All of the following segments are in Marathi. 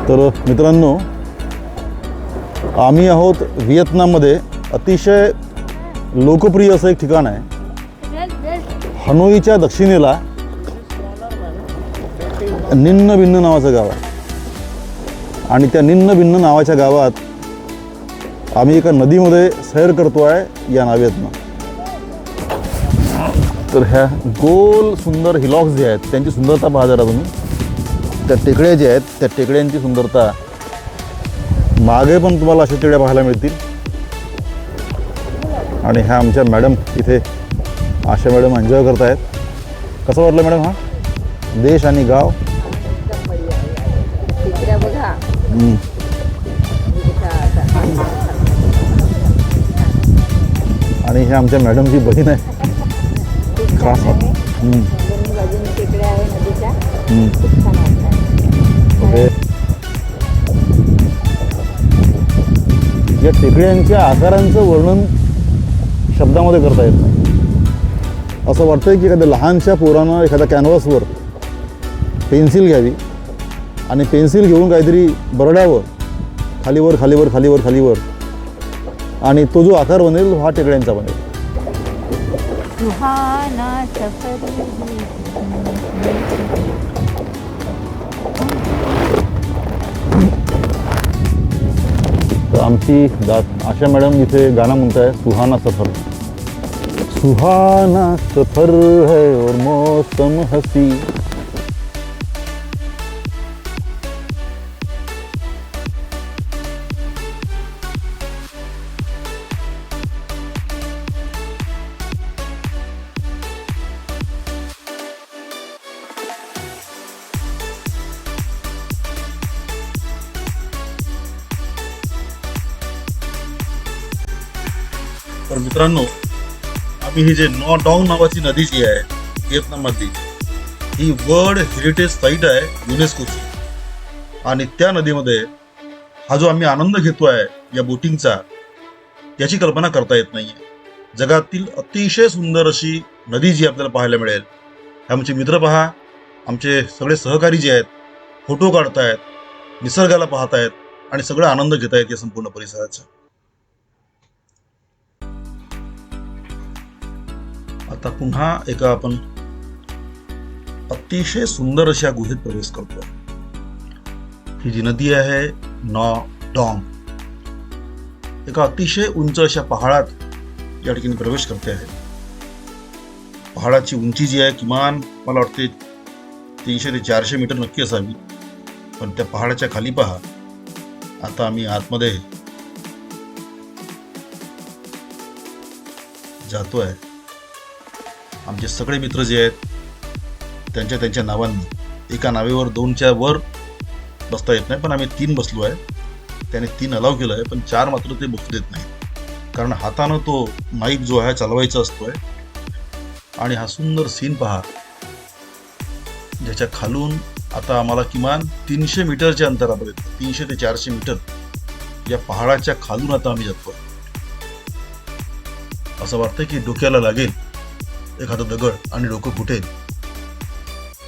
तर मित्रांनो, आम्ही आहोत व्हिएतनाममध्ये. अतिशय लोकप्रिय असं एक ठिकाण आहे. हनोईच्या दक्षिणेला निन्न भिन्न नावाचं गाव आहे आणि त्या निन्न भिन्न नावाच्या गावात आम्ही एका नदीमध्ये सैर करतो आहे या नावेतनं. तर ह्या गोल सुंदर हिलॉक्स जे आहेत त्यांची सुंदरता पहा जरा तुम्ही. त्या टेकड्या ज्या आहेत त्या टेकड्यांची सुंदरता, मागे पण तुम्हाला अशा टेकड्या पाहायला मिळतील. आणि ह्या आमच्या मॅडम इथे आशा मॅडम एन्जॉय करत आहेत. कसं वाटलं मॅडम हा देश आणि गाव? आणि हे आमच्या मॅडमची बहीण आहे. खास ओके. या टेकड्यांच्या आकारांचं वर्णन शब्दामध्ये करता येत नाही. असं वाटतंय की एखाद्या लहानशा पोरानं एखाद्या कॅनव्हासवर पेन्सिल घ्यावी आणि पेन्सिल घेऊन काहीतरी बरडावं खालीवर खालीवर खालीवर खालीवर, आणि तो जो आकार बनेल हा टेकड्यांचा बनेल. तर आमची आशा मॅडम इथे गाणं म्हणताय, सुहाना सफर. सुहाना सफर है और मौसम हसी. तर मित्रांनो, आम्ही ही जे नो डॉंग नावाची नदी जी आहे व्हिएतनाममधली, ही वर्ल्ड हेरिटेज साईट आहे युनेस्कोची. आणि त्या नदीमध्ये हा जो आम्ही आनंद घेतोय या बोटिंगचा, याची कल्पना करता येत नाहीये. जगातील अतिशय सुंदर अशी नदी जी आपल्याला पाहायला मिळेल. आमचे मित्र पहा, आमचे सगळे सहकारी जे आहेत फोटो काढतायत, निसर्गाला पाहतायत आणि सगळं आनंद घेतायत या संपूर्ण परिसराचा. आता पुन्हा एका आपण अतिशय सुंदर अशा गुहेत प्रवेश करतोय. ही जी नदी आहे नो डॉंग, एका अतिशय उंच अशा पहाडात या ठिकाणी प्रवेश करते आहे. पहाडाची उंची जी आहे किमान मला वाटते 300 ते 400 मीटर नक्की असावी. पण त्या पहाडाच्या खाली पहा. आता आम्ही आतमध्ये जातोय. आमचे सगळे मित्र जे आहेत त्यांच्या त्यांच्या नावांनी, एका नावेवर 2च्या वर बसता येत नाही, पण आम्ही 3 बसलो आहे. त्याने 3 अलाव केलं आहे, पण 4 मात्र ते बसू देत नाही, कारण हातानं तो नाईफ जो आहे चालवायचा असतोय. आणि हा सुंदर सीन पहा, ज्याच्या खालून आता आम्हाला किमान 300 मीटरच्या अंतरापर्यंत, 300 ते 400 मीटर या पहाडाच्या खालून आता आम्ही जातोय. असं वाटतं की डोक्याला लागेल एखादं दगड आणि डोकं फुटेल.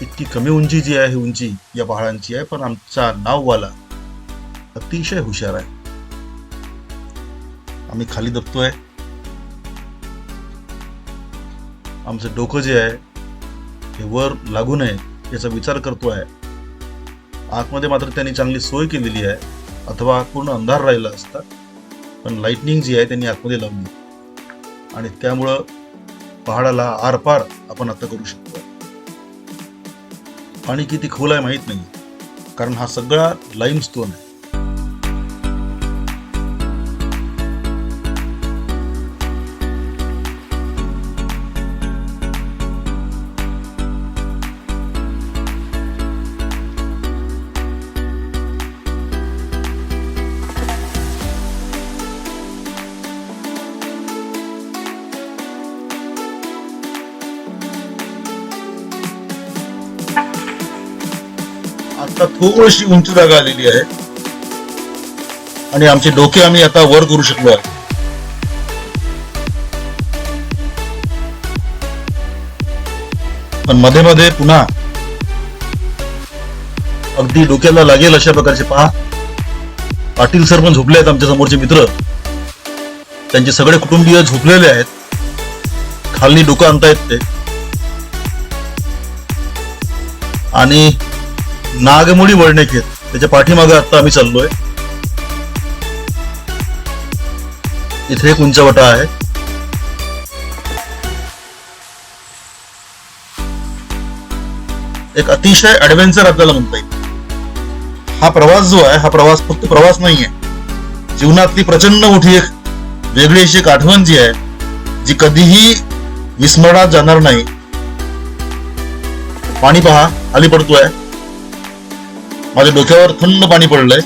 इतकी कमी उंची जी आहे, उंची या पहाडांची आहे. पण आमचा नाववाला अतिशय हुशार आहे. आम्ही खाली दबतोय. आमचं डोकं जे आहे हे वर लागू नये याचा विचार करतोय. आतमध्ये मात्र त्यांनी चांगली सोय केलेली आहे, अथवा पूर्ण अंधार राहिला असता, पण लाइटनिंग जी आहे त्यांनी आतमध्ये लावली आणि त्यामुळं पहाडाला आरपार आपण आता करू शकतो. पाणी किती खोल आहे माहित नाही, कारण हा सगळा लाईमस्टोन आहे. आता थोडीशी उंची जागा आलेली आहे आणि आमचे डोके आम्ही आता वर करू शकलो आहे. पण मध्ये मध्ये पुन्हा अगदी डोक्याला लागेल अशा प्रकारचे पहा. पाटील सर पण झोपले आहेत, आमच्या समोरचे मित्र. त्यांचे सगळे कुटुंबीय झोपलेले आहेत. खाली डोकं आणतायत ते. आणि नागमोडी वळणे घेत त्याच्या पाठीमागे आता आम्ही चाललोय. इथे एक उंचवटा आहे. एक अतिशय ऍडव्हेंचर आपल्याला म्हणता येईल. हा प्रवास जो आहे, हा प्रवास फक्त प्रवास नाहीये, जीवनातली प्रचंड मोठी एक वेगळी अशी एक आठवण जी आहे, जी कधीही विस्मरणात जाणार नाही. पाणी पहा खाली पडतोय. माझ्या डोक्यावर थंड पाणी पडलंय.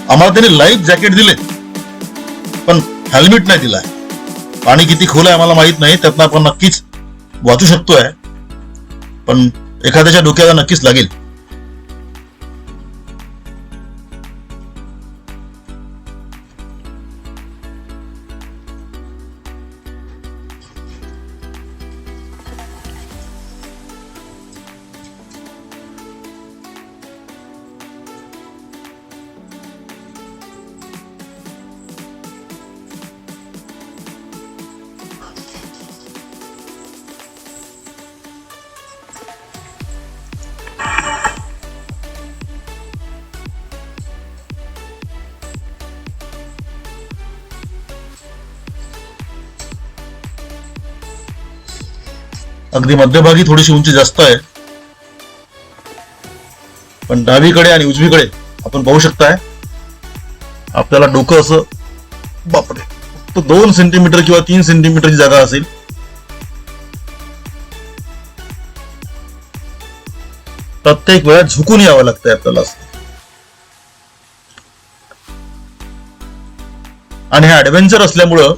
आम्हाला त्याने लाईफ जॅकेट दिले, पण हेल्मेट नाही दिलाय. पाणी किती खोल आहे आम्हाला माहित नाही, त्यातनं आपण नक्कीच वाचू शकतोय, पण एखाद्याच्या डोक्याला नक्कीच लागेल. अगदी मध्यभागी थोडीशी उंची जास्त आहे, पण डावीकडे आणि उजवीकडे आपण पाहू शकताय आपल्याला डोकं असं, बापरे, फक्त 2 सेंटीमीटर किंवा 3 सेंटीमीटरची जागा असेल. प्रत्येक वेळा झुकून यावं लागतंय आपल्याला. आणि हे ऍडव्हेंचर असल्यामुळं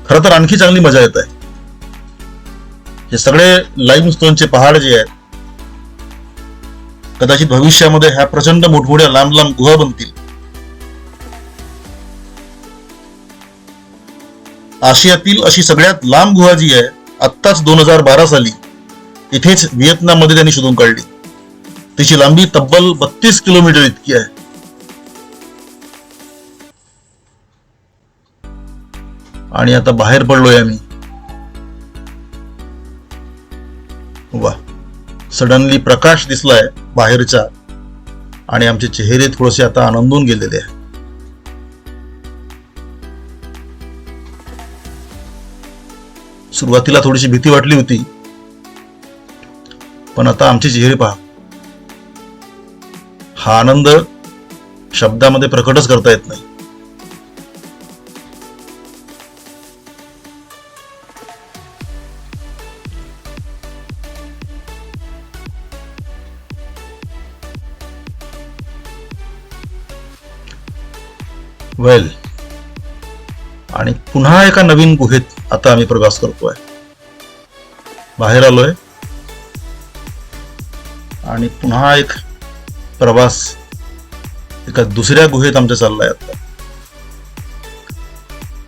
खरं तर आणखी चांगली मजा येत आहे. हे सगळे लाईमस्टोनचे पहाड जे आहेत, कदाचित भविष्यामध्ये ह्या प्रचंड मोठमोठ्या लांब लांब गुहा बनतील. आशियातील अशी सगळ्यात लांब गुहा जी आहे, आत्ताच 2012 साली इथेच व्हिएतनाम मध्ये त्यांनी शोधून काढली. तिची लांबी तब्बल 32 किलोमीटर इतकी आहे. आणि आता बाहेर पडलोय आम्ही. वा, सडनली प्रकाश दिसलाय बाहेरचा आणि आमचे चेहरे थोडेसे आता आनंदून गेलेले आहे. सुरुवातीला थोडीशी भीती वाटली होती, पण आता आमचे चेहरे पहा. हा आनंद शब्दामध्ये प्रकटच करता येत नाही. वेल, आणि पुन्हा एका नवीन गुहेत आता आम्ही प्रवास करतोय. बाहेर आलोय आणि पुन्हा एक प्रवास एका दुसऱ्या गुहेत आमचा चाललाय आता.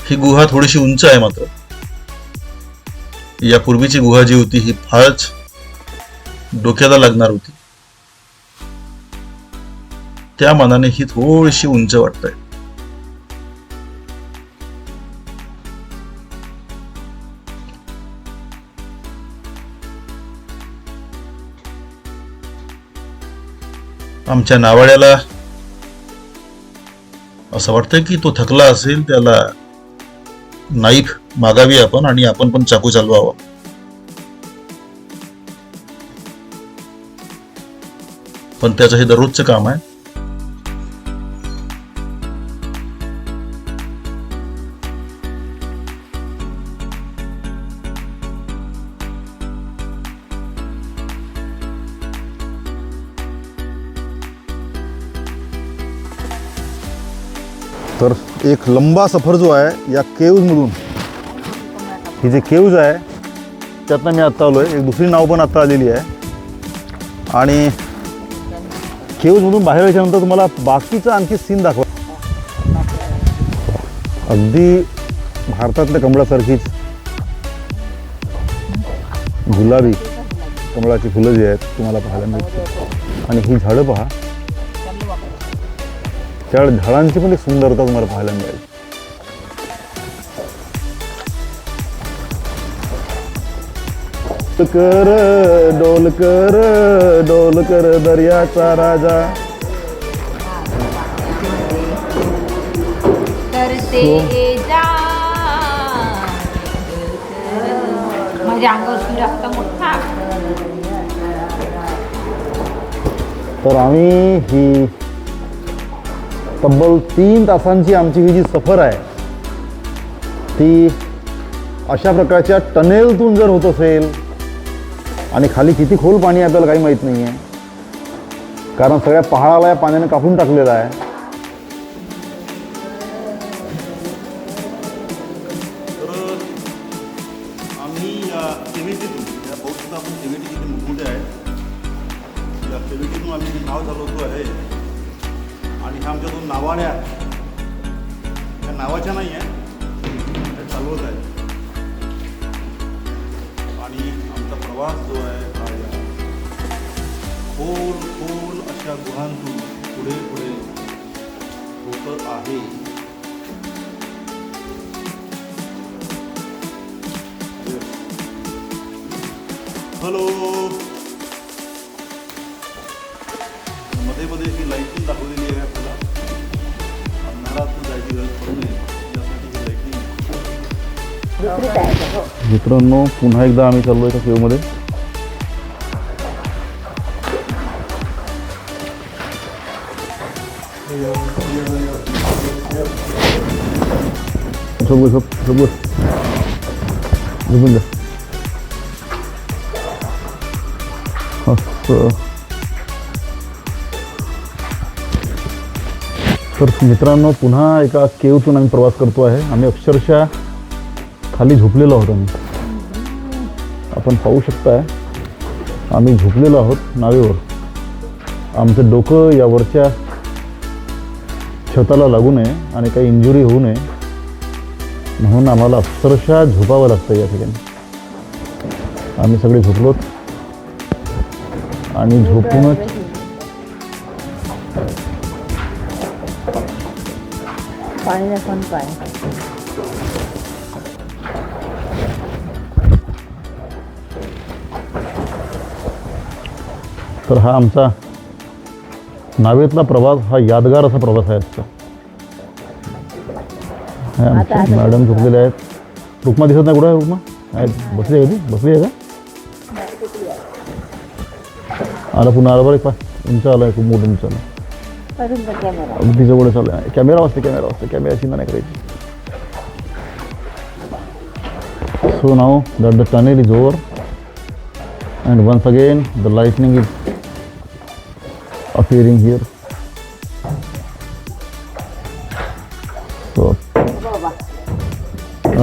ही गुहा थोडीशी उंच आहे, मात्र यापूर्वीची गुहा जी होती ही फारच डोक्याला लागणार होती. त्या मानाने ही थोडीशी उंच वाटतंय. आमच्या नावाड्याला असं वाटतंय की तो थकला असेल, त्याला नाईफ मागावी आपण आणि आपण पण चाकू चालवावा. पण त्याचं हे दररोजचं काम आहे. तर एक लंबा सफर जो आहे या केव्जमधून, ही जे केव्ज आहे त्यातनं मी आत्ता आलो आहे. एक दुसरी नाव पण आत्ता आलेली आहे. आणि केव्जमधून बाहेर याच्यानंतर तुम्हाला बाकीचं आणखी सीन दाखवा. अगदी भारतातल्या कमळासारखीच गुलाबी कमळाची फुलं जी आहेत तुम्हाला पाहायला मिळतात. आणि ही झाडं पहा, त्या झाडांची पण एक सुंदरता तुम्हाला पाहायला मिळेल. कर डोल कर दर्याचा राजा. माझ्या अंगावर सूर्य असता मोठा. तर आम्ही ही तब्बल 3 तासांची आमची ही जी सफर आहे ती अशा प्रकारच्या टनेलतून जर होत असेल, आणि खाली किती खोल पाणी आहे आपल्याला काही माहीत नाही आहे, कारण सगळ्या पहाडाला या पाण्याने कापून टाकलेलं आहे. तर आम्ही या केव्हिटीतून, या बहुतेक आपण केव्हिटी किती मोठमोठे आहे, या केव्हिटीतून आम्ही जे नाव चालवतो आहे. आणि ह्या आमच्या 2 नावाड्या त्या नावाच्या नाही आहे, त्या चालवत आहे. आणि आमचा प्रवास जो आहे हा या खोल अशा गुहांतून पुढे होत आहे. हॅलो, मध्ये ही लाईटिंग दाखवलेली आहे आपल्याला. अंधारातून जायची गरज पडू नये यासाठी ही लाईटिंग. मित्रांनो, पुन्हा एकदा आम्ही चाललो आहे त्या केव्हमध्ये. तर मित्रांनो, पुन्हा एका केव्हतून आम्ही प्रवास करतो आहे. आम्ही अक्षरशः खाली झोपलेलो आहोत. आपण पाहू शकताय, आम्ही झोपलेलो आहोत नावेवर. आमचं डोकं या वरच्या छताला लागू नये आणि काही इंजुरी होऊ नये म्हणून आम्हाला अक्षरशः झोपावं लागतं या ठिकाणी. आम्ही सगळे झोपलोत आणि झोपूनच पाणी पण पाय. तर हा आमचा नावेतला प्रवास हा यादगार असा प्रवास आहे आजचा. आमचे मॅडम झोपलेले आहेत. रुक्मा दिसत नाही. कुठं आहे रुक्मा? बसली आहे कधी? बसली आहे का? आला पुन्हा आला. बरं एक पाय उंच आला आहे, खूप मोठं उंच आला. अगदी जवळ चालू आहे. कॅमेरा वाजते. कॅमेरा चिंता नाही करायची. So now that the tunnel is over and once again the lightning is appearing here. So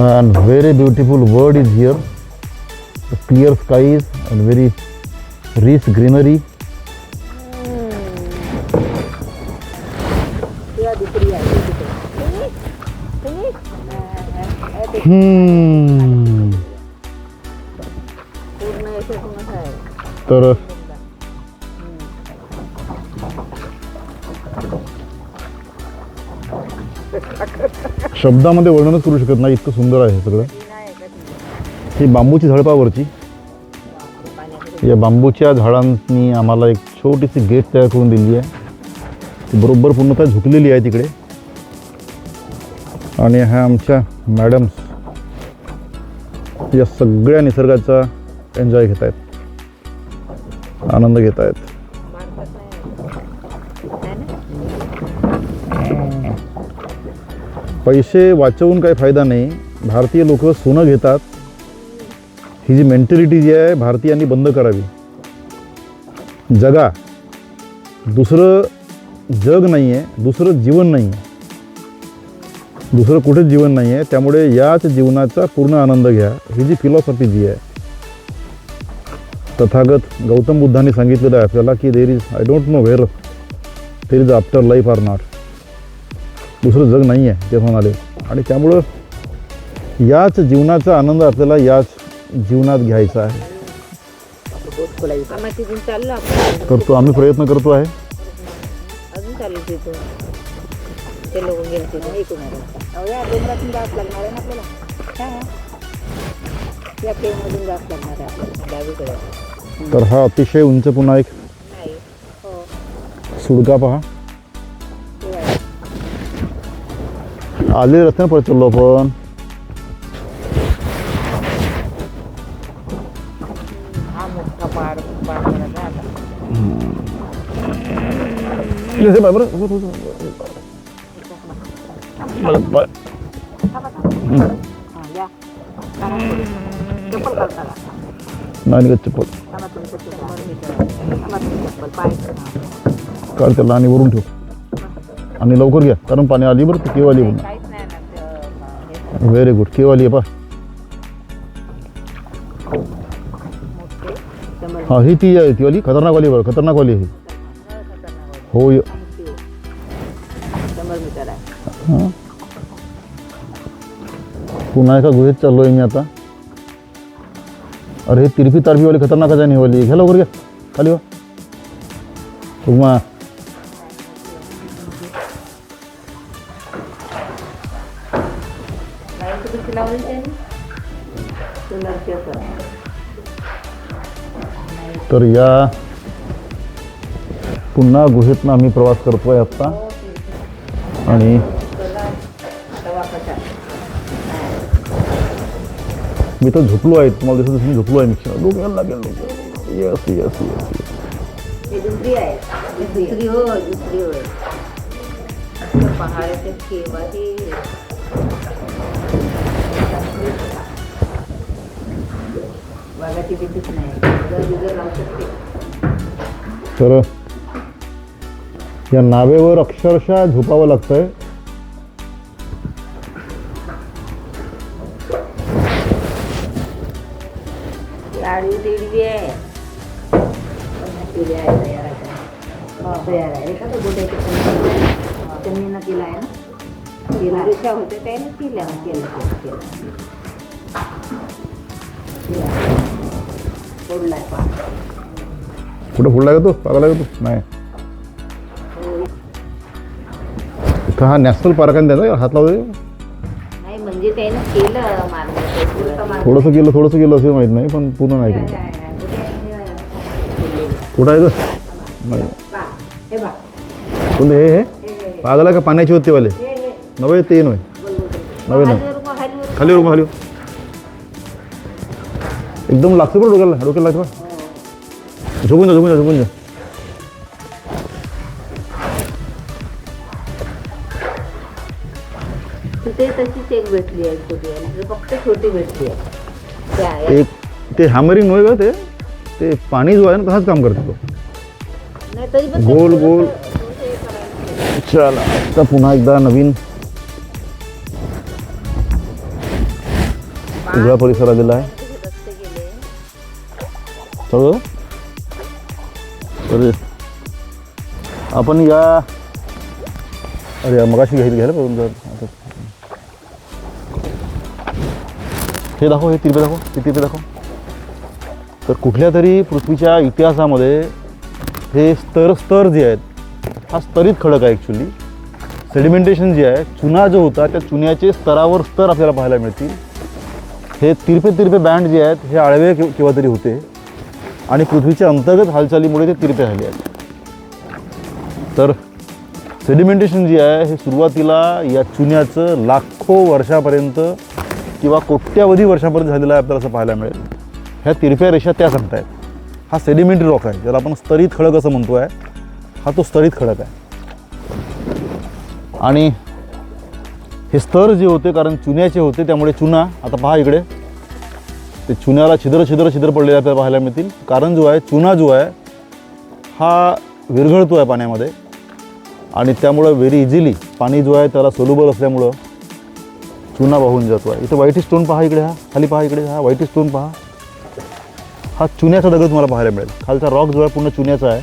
and very beautiful world is here. The clear skies and very rich greenery. तर शब्दामध्ये वर्णनच करू शकत नाही, इतकं सुंदर आहे सगळं. ही बांबूची झडपावरची, या बांबूच्या झाडांनी आम्हाला एक छोटीशी गेट तयार करून दिली आहे. ती बरोबर पूर्णतः झुकलेली आहे तिकडे. आणि ह्या आमच्या मॅडम्स या सगळ्या निसर्गाचा एन्जॉय घेत आहेत, आनंद घेत आहेत. पैसे वाचवून काही फायदा नाही. भारतीय लोक सोनं घेतात. ही जी मेंटॅलिटी जी आहे भारतीयांनी बंद करावी. जगा, दुसरं जग नाही आहे, दुसरं जीवन नाही आहे, दुसरं कुठेच जीवन नाही आहे. त्यामुळे याच जीवनाचा पूर्ण आनंद घ्या. ही जी फिलॉसॉफी जी आहे, तथागत गौतम बुद्धांनी सांगितलेलं आहे आपल्याला की there is, I don't know where there is afterlife or not. दुसरं जग नाही आहे ते म्हणाले. आणि त्यामुळं याच जीवनाचा आनंद आपल्याला याच जीवनात घ्यायचा आहे. आम्हाला तिथून चाललो आपण. तर तो आम्ही प्रयत्न करतो आहे. अजून चालू तिथून ते लोक गेले तिथून ऐकून आले. या डोंगरातून जावंच लागणार आहे ना आपल्याला. या केवमधून जावंच लागणार आहे आपल्याला डावीकडे. तर हा अतिशय उंच पुन्हा एक नाही हो सुडका पहा. ते आहे. आलेल्या रस्त्याने परत चाललो आपण. हा मोठा पाड पाड करायचा आता. जसे बाय बरं हा या चप्पल घालता का? नाही निघत चप्पल आम्हाला तुमचं चप्पल मीटर आम्हाला तुमचं चप्पल पाय काढ त्याला आणि वरून ठेव आणि लवकर घ्या कारण पाणी आली बरं केव्हा आली म्हणून. काहीच नाही ना ते, व्हेरी गुड केव्हा आली आहे पा. मोठे समोर हा ही ती आहे ती वाली खतरनाक वाली बरं खतरनाक वाली आहे ही. हो शंभर मीटर आहे. हां पुन्हा एका गुहेत चाललो आहे मी आता. अरे हे तिरपी तारपीवाली खतरनाकच आहे निवाली. घ्या लवकर घ्या खाली वा उमा. लाईट किती लावली त्यांनी सोलरची असं. तर या पुन्हा गुहेतनं आम्ही प्रवास करतोय आत्ता आणि मी तर झोपलो आहे. तुम्हाला दिसत मी झोपलो आहे. मिक्सर डोक्याला लागेल डोकं. Yes yes yes yes. ही दुसरी आहे. दुसरी हो दुसरी होय. असं पहाडाचे केव्हा हे वाघाची भीतीच नाही. जर लावू शकते. तर या नावेवर अक्षरशः झोपावं लागतंय. लाडू देडवी आहे. केली आहे तयार आहे. तयार आहे. एखादं गोट्याचे त्यांनी ना केला आहे ना. केला रेषा होते त्याने केल्या केलं फोडलाय पान. कुठं फोडला का तो पागला का तो नाही. तर हा नॅशनल पार्क आहे त्याचा हात लावतो. नाही म्हणजे त्याने केलं मारलं थोडंसं केलं असं माहीत नाही पण पूर्ण नाही केलं. कुठं आहे तो नाही हे बघ कोणते हे पागला का पाण्याची होते वाले नव्हे ते नव्हे नव्हे ना खाली वर खाली एकदम लागतं बरं डोक्याला लागतं बरं. झोपून जा. तिथे तशीच एक भेटली आहे छोटी आहे. फक्त छोटी भेटली आहे. त्या एक ते हॅमरिंग नव्हे का ते पाणी जो आहे ना तसाच काम करतो तो. नाही तरी पण गोल गोल. चला आता पुन्हा एकदा नवीन वेगळा परिसर आलेला आहे. रस्ते गेले. सगळं तर आपण या अरे मगाशी घ्यायला पाहिजे आता. हे दाखव हे तिरपे दाखव ते तिरपे दाखव. तर कुठल्या तरी पृथ्वीच्या इतिहासामध्ये हे स्तर जे आहेत हा स्तरित खडक आहे. ॲक्च्युली सेडिमेंटेशन जे आहे चुना जो होता त्या चुन्याचे स्तरावर स्तर आपल्याला पाहायला मिळतील. हे तिरपे बँड जे आहेत हे आळवे केव्हा तरी होते आणि पृथ्वीच्या अंतर्गत हालचालीमुळे ते तिरपे झाले आहेत. तर सेडिमेंटेशन जे आहे हे सुरुवातीला या चुन्याचं लाखो वर्षापर्यंत किंवा कोट्यावधी वर्षापर्यंत झालेलं आहे आपल्याला असं पाहायला मिळेल. ह्या तिरप्या रेषा त्या सांगतायत. हा सेडिमेंटरी रॉक आहे ज्याला आपण स्तरित खडक असं म्हणतो आहे. हा तो स्तरित खडक आहे. आणि हे स्तर जे होते कारण चुन्याचे होते त्यामुळे चुना आता पहा इकडे ते चुन्याला छिद्र पडलेले आपल्याला पाहायला मिळतील. कारण जो आहे चुना जो आहे हा विरघळतो आहे पाण्यामध्ये आणि त्यामुळं व्हेरी इझिली पाणी जो आहे त्याला सोल्युबल असल्यामुळं चुना वाहून जातो आहे. इथं व्हाईट स्टोन पहा इकडे. हा खाली पहा इकडे हा व्हाईट स्टोन पहा. हा चुन्याचा दगड तुम्हाला पाहायला मिळेल. खालचा रॉक जो आहे पूर्ण चुन्याचा आहे.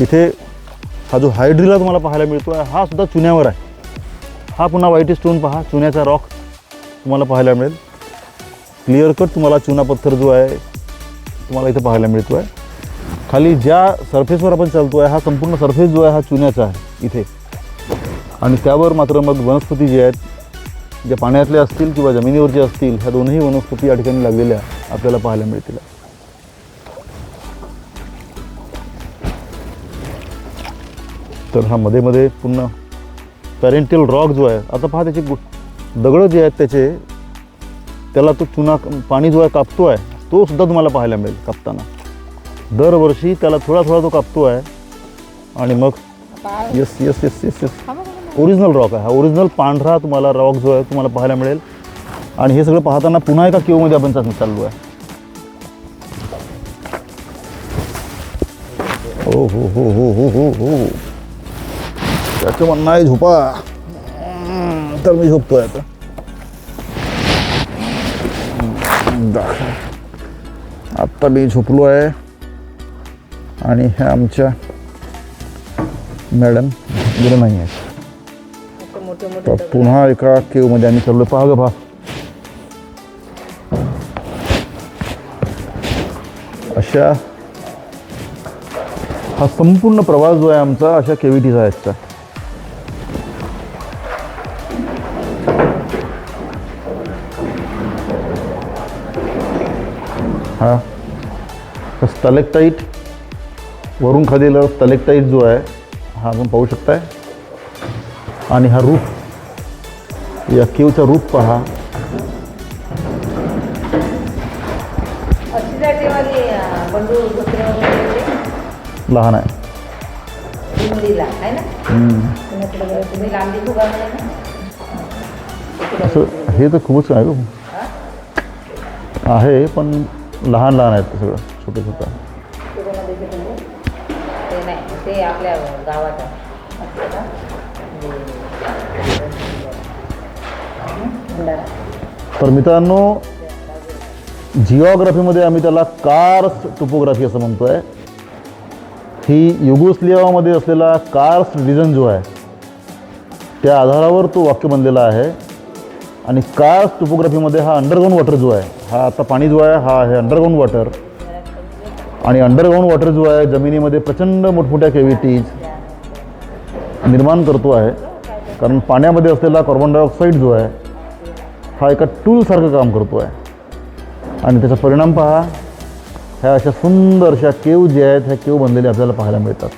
इथे हा जो हायड्रिला तुम्हाला पाहायला मिळतो आहे हा सुद्धा चुन्यावर आहे. हा पुन्हा व्हाईट स्टोन पहा चुन्याचा रॉक तुम्हाला पाहायला मिळेल. क्लिअर कट तुम्हाला चुना पत्थर जो आहे तुम्हाला इथे पाहायला मिळतो आहे. खाली ज्या सरफेसवर आपण चालतो आहे हा संपूर्ण सरफेस जो आहे हा चुन्याचा आहे इथे. आणि त्यावर मात्र मग वनस्पती जे आहेत ज्या पाण्यातल्या असतील किंवा जमिनीवरच्या असतील ह्या दोन्ही वनस्पती या ठिकाणी लागलेल्या आपल्याला पाहायला मिळतील. तर हा मध्ये मध्ये पुन्हा पॅरेंटल रॉक जो आहे, आता पहा त्याचे दगडं जे आहेत त्याचे त्याला तो चुना पाणी जो आहे कापतो आहे तो सुद्धा तुम्हाला पाहायला मिळेल कापताना. दरवर्षी त्याला थोडा थोडा तो कापतो आहे आणि मग yes yes yes yes yes original rock आहे हा. ओरिजिनल पांढरा तुम्हाला रॉक जो आहे तुम्हाला पाहायला मिळेल. आणि हे सगळं पाहताना पुन्हा एका केवमध्ये आपण चाललो आहे. हो हो हो हो हो हो हो त्याचं म्हणणं आहे झोपा, तर मी झोपतोय आता. आत्ता मी झोपलो आहे आणि ह्या आमच्या मॅडम गेलं नाही आहेत. तर पुन्हा एका केवमध्ये आम्ही चाललो. पहा ग पहा, अशा हा संपूर्ण प्रवास जो आहे आमचा अशा केव्हिटीचा आहे आजचा. हा स्टॅलेक्टाईट वरून खालील स्टॅलेक्टाईट जो आहे हा आपण पाहू शकताय. आणि हा रूफ, या केवचा रूफ पहा. लहान आहे. असं हे तर खूपच आहे गं. आहे पण लहान लहान आहेत ते सगळं छोटे छोटं. ते आपल्या गावात तर मित्रांनो, जिओग्राफीमध्ये आम्ही त्याला कार्स्ट टोपोग्राफी असं म्हणतो आहे. ही युगोस्लावियामध्ये असलेला कार्स्ट रिजन जो आहे त्या आधारावर तो वाक्य बनलेला आहे. आणि कार्स्ट टोपोग्राफीमध्ये हा अंडरग्राऊंड वॉटर जो आहे, हा आता पाणी जो आहे हा आहे अंडरग्राऊंड वॉटर. आणि अंडरग्राऊंड वॉटर जो आहे जमिनीमध्ये प्रचंड मोठमोठ्या केव्हिटीज निर्माण करतो आहे. कारण पाण्यामध्ये असलेला कार्बन डायऑक्साईड जो आहे हा एका टूलसारखं काम करतो आहे. आणि त्याचा परिणाम पहा, ह्या अशा सुंदरशा केव जे आहेत ह्या केव बनलेले आपल्याला पाहायला मिळतात.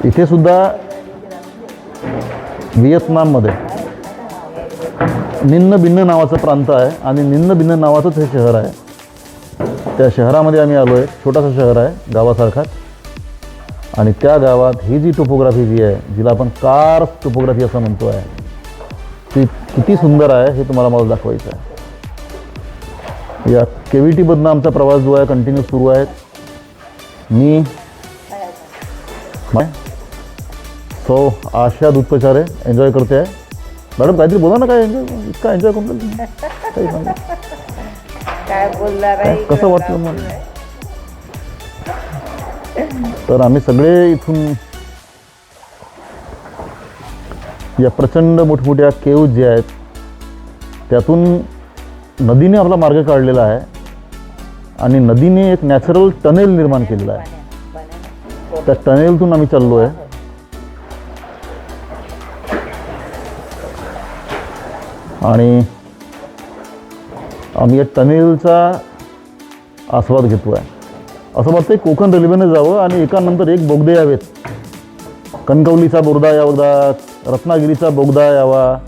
इथे सुद्धा व्हिएतनाममध्ये निन्न बिन्न नावाचा प्रांत आहे आणि निन्न बिन्न नावाचंच हे शहर आहे. त्या शहरामध्ये आम्ही आलो आहे. छोटासा शहर आहे गावासारखाच. आणि त्या गावात ही जी टोपोग्राफी जी आहे जिला आपण कार्स्ट टोपोग्राफी असं म्हणतो आहे ती किती सुंदर आहे हे तुम्हाला मला दाखवायचं आहे. या केव्हिटीमधनं आमचा प्रवास जो आहे कंटिन्यू सुरू आहे. मी सो आशा दूधपचारे एन्जॉय करते आहे. मॅडम काहीतरी बोला ना, काय एन्जॉय, इतका एन्जॉय करून काही सांगा, काय बोलणार आहे, कसं वाटलं मला. तर आम्ही सगळे इथून या प्रचंड मोठमोठ्या केव जे आहेत त्यातून नदीने आपला मार्ग काढलेला आहे. आणि नदीने एक नॅचरल टनेल निर्माण केलेला आहे. त्या टनेलतून आम्ही चाललो आहे. आणि आम्ही या टनेलचा आस्वाद घेतो आहे. असं वाटतं कोकण रेल्वेने जावं आणि एकानंतर एक बोगदे यावेत. कणकवलीचा बोगदा यावा, रत्नागिरीचा बोगदा यावा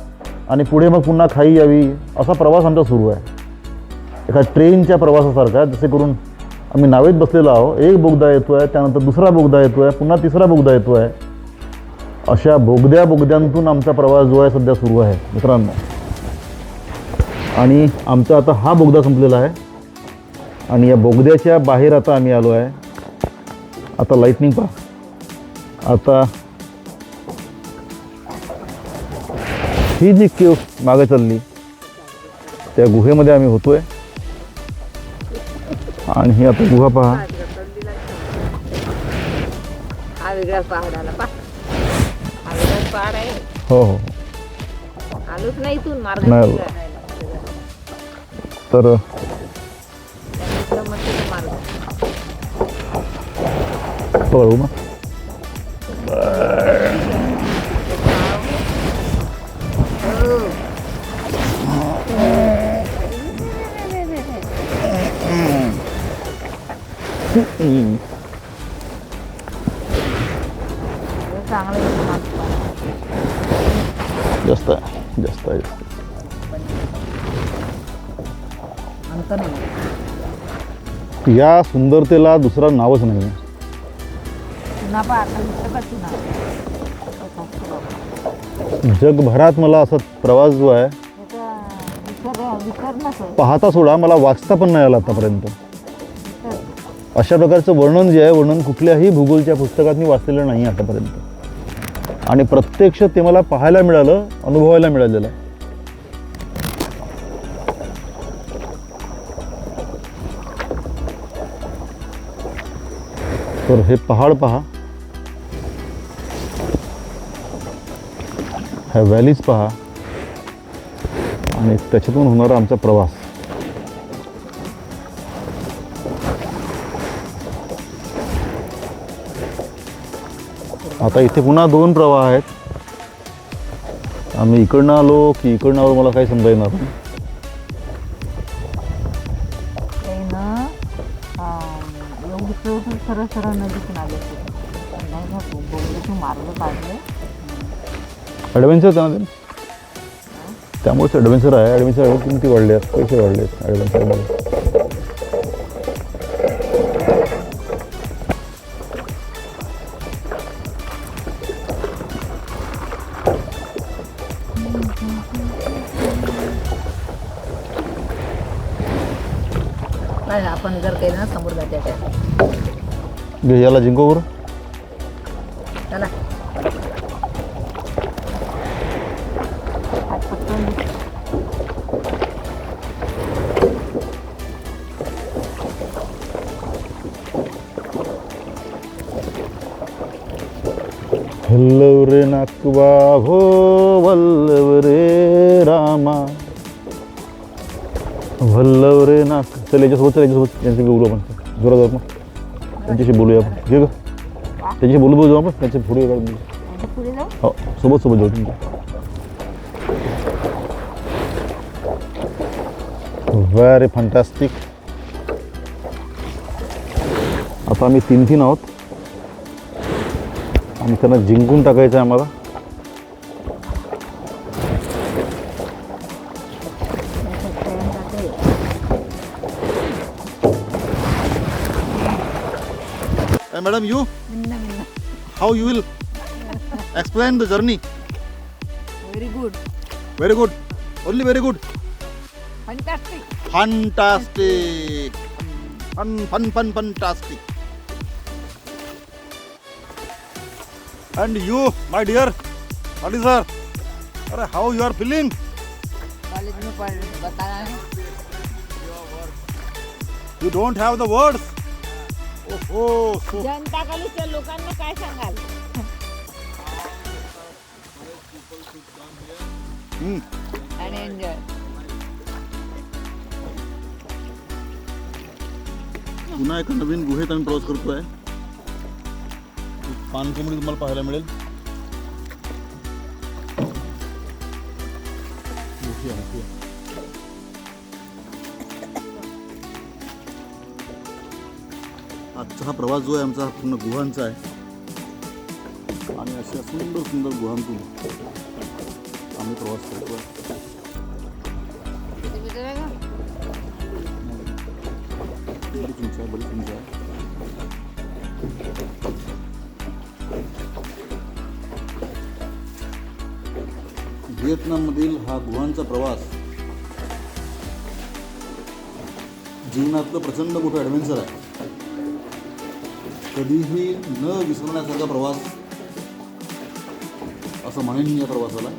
आणि पुढे मग पुन्हा खाई यावी, असा प्रवास आमचा सुरू आहे. एका ट्रेनच्या प्रवासासारखा. जसे करून आम्ही नावेत बसलेलो आहोत. एक बोगदा येतो आहे, त्यानंतर दुसरा बोगदा येतो आहे, पुन्हा तिसरा बोगदा येतो आहे. अशा बोगद्यांतून आमचा प्रवास जो आहे सध्या सुरू आहे मित्रांनो. आणि आमचा आता हा बोगदा संपलेला आहे आणि या बोगद्याच्या बाहेर आता आम्ही आलो आहे. आता लाईटनिंग पहा. आता ही जी केव मागे चालली त्या गुहेमध्ये आम्ही होतोय. आणि ही आता गुहा पहा. हा वेगळाच पहाड आला. हा वेगळाच पहाड आहे. हो हो आलोच नाही इथून मार्ग नाही. तर विक्रमगडचा मार्ग बघू मग चांगलं जास्त आहे जास्त आहे अंत नाही. या सुंदरतेला दुसरं नावच नाही आहे. पुन्हा पण आता दिसतं का चुना जगभरात मला असा प्रवास जो आहे विसर नसेल पाहता सोडा मला वाचता पण नाही आला आतापर्यंत. अशा प्रकारचं वर्णन जे आहे वर्णन कुठल्याही भूगोलच्या पुस्तकात मी वाचलेलं नाही आतापर्यंत आणि प्रत्यक्ष ते मला पाहायला मिळालं अनुभवायला मिळालेलं आहे. तर हे पहाड पहा ह्या व्हॅलीज पहा आणि त्याच्यातून होणारा आमचा प्रवास. आता इथे पुन्हा 2 प्रवाह आहेत. आम्ही इकडनं आलो की इकडनं आलो मला काही समजा येणार नाही. एवढी सरळ सरळ नदीतून आले मार्ग काढले. ॲडव्हेंचर त्यामध्ये त्यामुळेच ॲडव्हेंचर आहे. ॲडव्हेंचर किमती वाढल्या पैसे वाढले ॲडव्हेंचरमध्ये. नाही आपण जर केलं ना समोर जाते घे याला जिंको बरं. चला वल्लव रे नाकबा भो वल्लव रे रामा वल्लव रे नाक. चल याच्यासोबत त्यांच्याशी बोलू आपण जोरात आपण त्यांच्याशी बोलूया आपण. घे ग त्यांच्याशी बोलू आपण त्यांचे पुढे काढून पुढे जाऊ. हो सोबत जाऊ तुमच्या. Very fantastic. आता आम्ही 3 आहोत आणि त्यांना जिंकून टाकायचं आहे आम्हाला. Madam you how you will explain the journey. Very good. Very good only very good fantastic. Fantastic fantastic. And you, my dear officer, अरे how you are feeling? College में बताया है. You don't have the words. Oh, so जनता कॉलेजच्या लोकांना काय सांगाल. आणि एन्जॉय. पुन्हा एका नवीन गुहेत आम्ही प्रवास करतोय. पानकोंबडी तुम्हाला पाहायला मिळेल. मोठी आहे. आजचा हा प्रवास जो आहे आमचा पूर्ण गुहांचा आहे आणि अशा सुंदर सुंदर गुहांतून आम्ही प्रवास करतोय. बरीच उंच आहे. व्हिएतनाममधील हा गुहांचा प्रवास जीवनातलं प्रचंड मोठं ॲडव्हेंचर आहे. कधीही न विसरण्यासारखा प्रवास असं म्हणेन मी या प्रवासाला.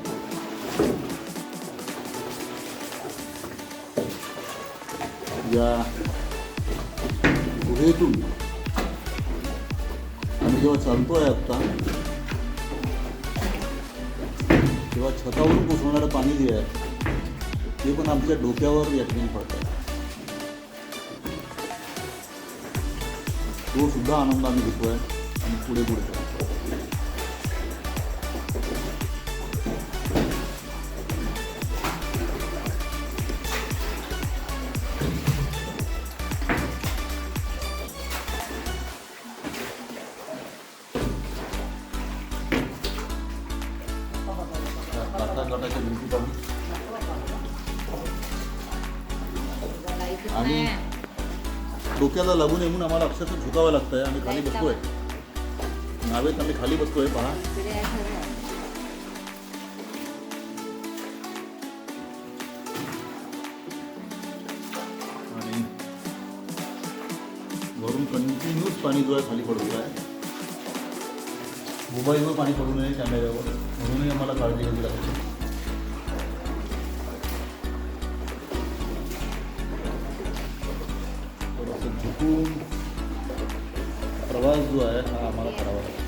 या गुहेतून आम्ही जेव्हा चालतोय आत्ता तेव्हा छतावरून कोसळणारं पाणी जे आहे ते पण आमच्या डोक्यावर या ठिकाणी पडतं. तो सुद्धा आनंद आम्ही घेतोय आणि पुढे पुढे करतो. काटाच्या भिंती पाहून आणि डोक्याला लागून येऊन आम्हाला अक्षरशः झुकावं लागतंय. आम्ही खाली बसतोय, नावेत आम्ही खाली बसतोय. पहा, आणि वरून कंटिन्यूच पाणी जो आहे खाली पडतो आहे. मोबाईलवर पाणी पडू नये कॅमेऱ्यावर, म्हणूनही आम्हाला काळजी घ्यावी लागते. थोडंसं झुकून प्रवास जो आहे हा आम्हाला करावा लागतो.